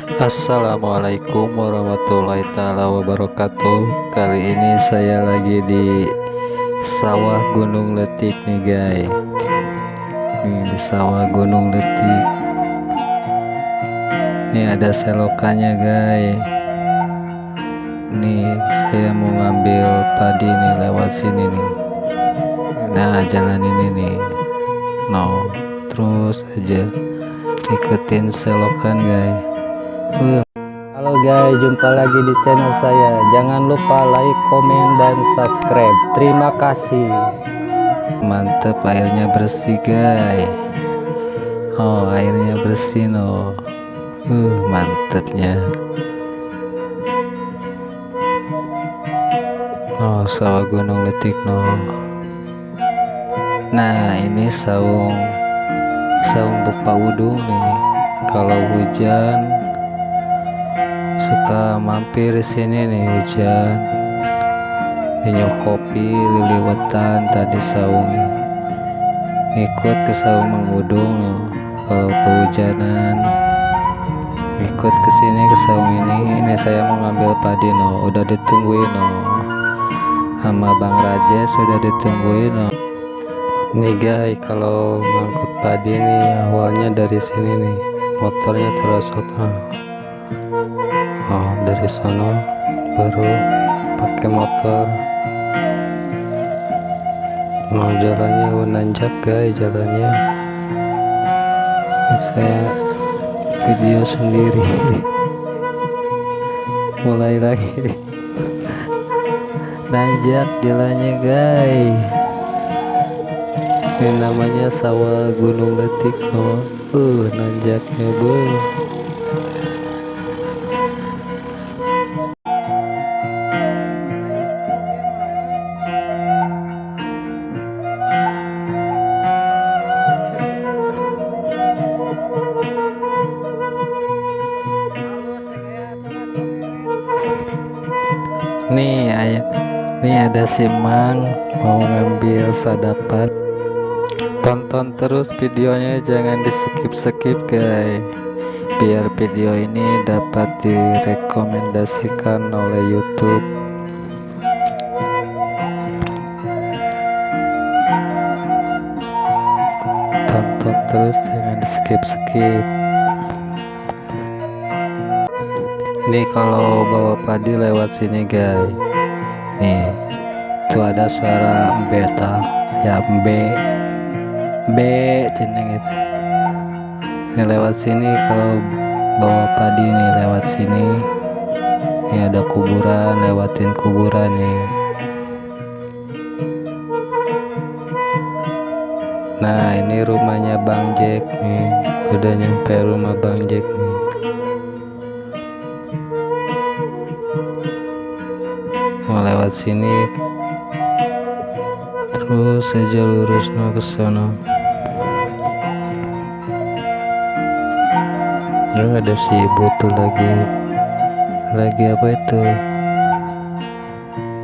Assalamualaikum warahmatullahi taala wabarakatuh. Kali ini saya lagi di sawah Gunung Letik nih guys. Nih di sawah Gunung Letik. Nih ada selokannya guys. Nih saya mau ngambil padi nih lewat sini nih. Nah jalan ini nih. No, terus aja ikutin selokan guys. Halo guys, jumpa lagi di channel saya. Jangan lupa like, komen, dan subscribe. Terima kasih. Mantep, airnya bersih guys. Oh, airnya bersih no. Mantepnya. Oh, sawah Gunung Letik no. Nah, ini saung Bapak Udung nih. Kalau hujan suka mampir di sini nih hujan, minum kopi liliwatan tadi saungnya, ikut ke saung Mang Udung no. Kalau kehujanan ikut ke sini ke saung ini saya mau ngambil padi no, udah ditungguin no sama Bang Rajes, sudah ditungguin no. Nih guys, kalau ngangkut padi nih awalnya dari sini nih, motornya terosot dari sana baru pakai motor. Jalannya nanjak guys, jalannya ini saya video sendiri. Mulai lagi nanjak jalannya guys. Ini namanya sawah Gunung Letik no. Nanjaknya Nih ada si Mang mau ngambil sadapan. Tonton terus videonya, jangan di skip guys, biar video ini dapat direkomendasikan oleh YouTube. Tonton terus, jangan di skip. Nih kalau bawa padi lewat sini guys, nih tuh ada suara beta ya, B ceneng itu. Ini lewat sini kalau bawa padi nih, lewat sini. Ini ada kuburan, lewatin kuburan nih. Nah ini rumahnya Bang Jack nih, udah nyampe rumah Bang Jack nih. Lewat sini terus saja lurus no ke sana. Ada si ibu tuh lagi apa itu,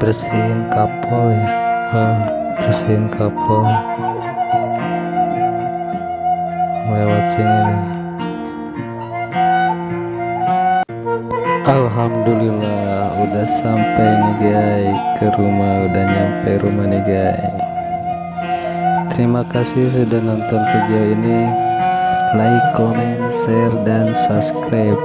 bersihin kapal ya. Bersihin kapal lewat sini nih. Alhamdulillah udah sampai nih guys ke rumah, udah nyampe rumah nih guys. Terima kasih sudah nonton video ini. Like, comment, share, dan subscribe.